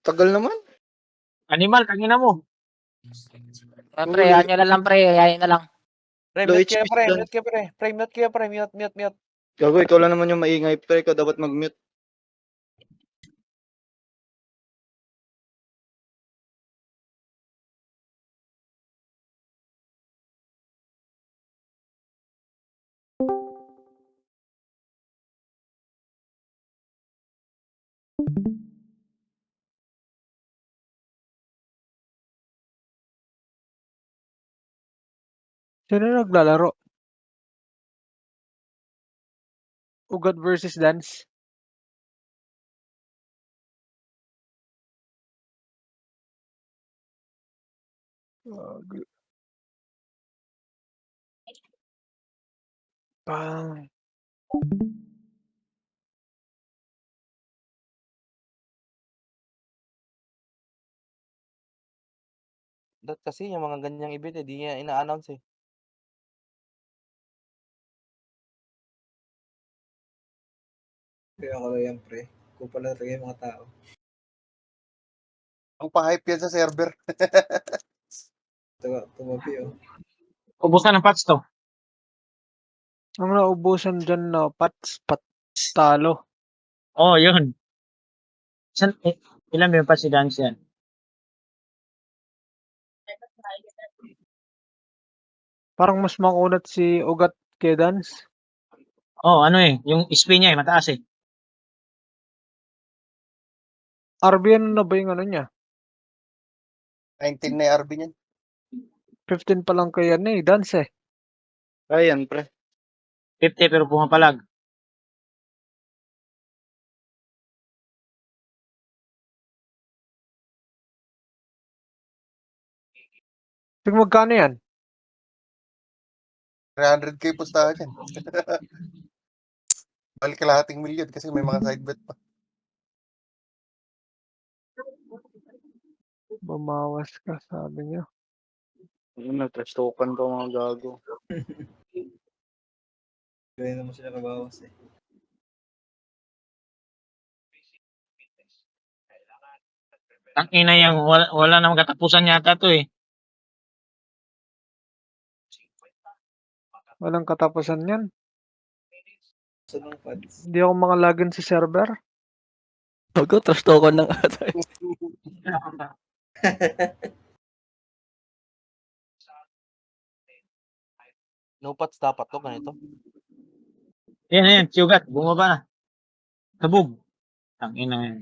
Tagal naman. Animal, tangina mo. Pre, anyo na lang pre, yayin na lang. Pre, Low mute HP kayo pre, sila. mute kayo pre. Pre, mute kayo pre, mute. Gago, ikaw lang naman yung maingay, pre. Ikaw dapat mag-mute. Sino naglalaro? Ugat versus Dance. Bang. Dot kasi yung mga ganyang event, di niya ina-announce eh. Kaya ako lang yan, pre. Kung pala talaga yung mga tao. Ang pa-hype yan sa server. Tumabi, oh. Ubusan ng patch to. Ang naubusan dyan na talo. Oh, yun. Ilan ba yung patch si Dance yan? Parang mas makunat si Ugat kay Dance. Oh, ano eh. Yung SP niya eh, mataas eh. RBN na ba yung ano niya? 19 na yung RB niyan. 15 pa lang kay Dance eh. Ayan, pre. 50 pero pumapalag. Tig magkano yan? 300k pustahan yan. Balik kalahating milyon kasi may mga side bet pa. Bumawas ka, sabi niya. Ayun, trash token pa mga gago. Kaya naman sila kabawas eh. Ang ina yung wala namang katapusan yata to eh. Walang katapusan yan. Sa nung pads. Hindi ako mga login sa server. Ako, trash token ng atay. No pats dapat to, ganito. Yan, Sugat, bumaba na. Sabog. Ang ina yan.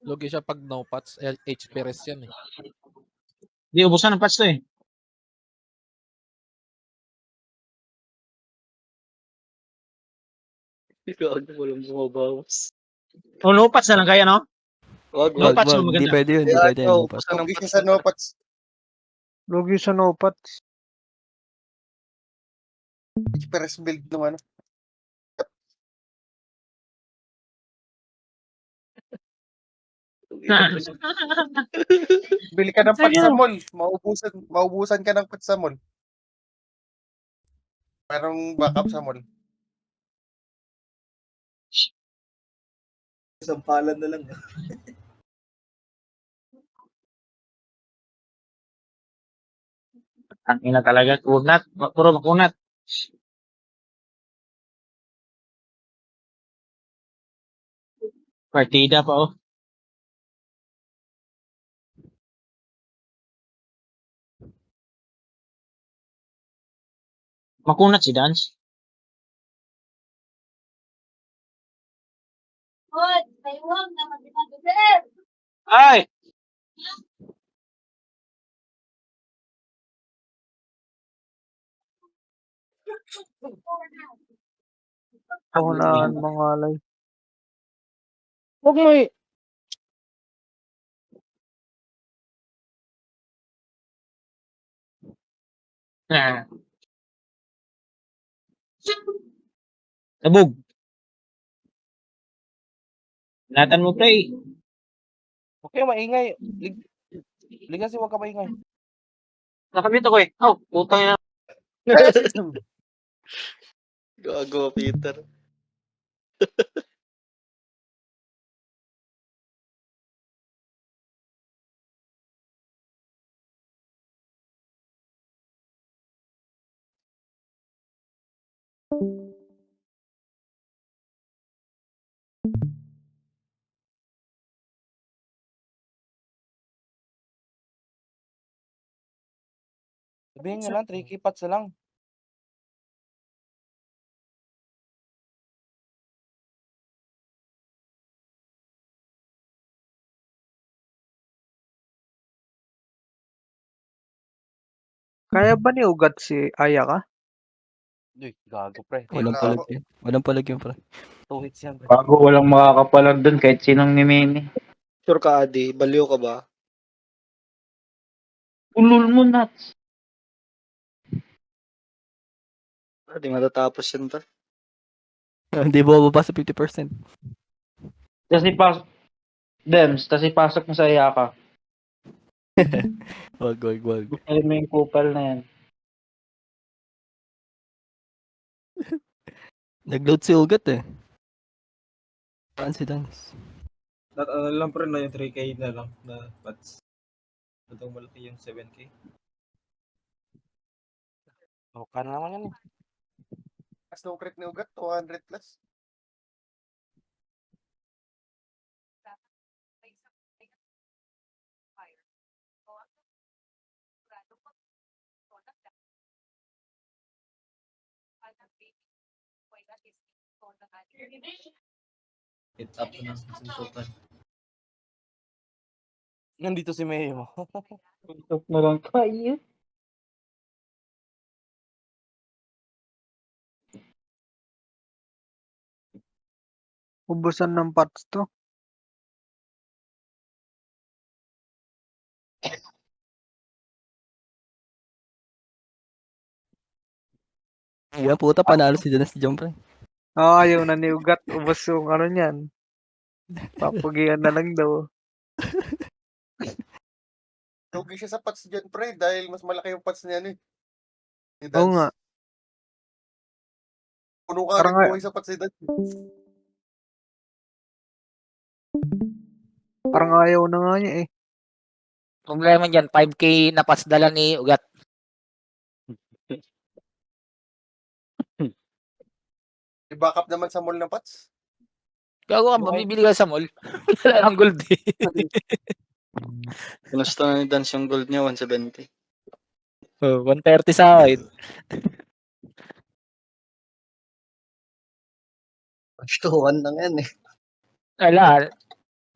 Lugi siya pag no pots, HP res yan eh. Di, ubusan ng patch to eh. Gago, walang bumabawas. Oh, no patch na lang kaya, no? Wag, No wag. patch na Hindi maganda. pwede yun, hindi Kaya pwede ito, yun. ubusan ng Lugi patch siya sa na. Nopats. Logi sa Nopats. Express build ng ano. Bili ka ng pats sa mall. Maubusan ka ng pats sa mall. Merong backup sa mall. Sampalan na lang. Ang ina talaga. Kunat. Puro makunat. Partida pa oh. Makunat si Dance. Ay! Pangunahan mga alay. Huwag mo eh. Ah. Sabog. Natan mo pre. Okay, maingay. Ligas wag ka maingay. Nakamit ako eh. Oh, putang ina. Gago, Peter. Sabihin nyo lang, tricky pots na lang. Kaya ba ni Ugat si Ayaka? Uy, gago pre. Walang Wala palag ako. yun. Walang palag yun, pre. 2 hits yan pre. Bago walang makakapalag doon kahit sinong ni Mini. Sure ka, Adi? Baliw ka ba? Ulul mo nuts. Hindi matatapos yan, pa. Hindi bumababa sa 50%. Tapos ipasok, Dems, tapos ipasok mo sa Ayaka. Wag. Alam mo yung kupal na yan. Nag-load si Ugat eh. Saan si Dance? Ano lang pre na yung 3K na lang na pots. Itong malaki yung 7K. Okay na naman yan eh. Slow crit ni Ugat, 200 plus. Hit up na ng suntukan. Nandito si Mayo mo. Stop na lang tayo. Ubusan ng pots to. Yan, puta, panalo si Dance dyan, pre. Ayaw na ni Ugat. Ubos yung ano niyan. Papugian na lang daw. Lugi siya sa pots dyan, pre, dahil mas malaki yung pots niya, ni Oo nga. Puno ka Parang rin nga- buhay sa pots ni Dance. Parang ayaw na nga niya eh. Problema dyan, 5K na pass dala ni Ugat. I-backup naman sa mall ng pots. Gago ka, mabibili ka sa mall. Wala lang gold eh. Ginusto na ni Dance yung gold niya, 170. 130 sa akin. Tuhan lang yan eh. Wala.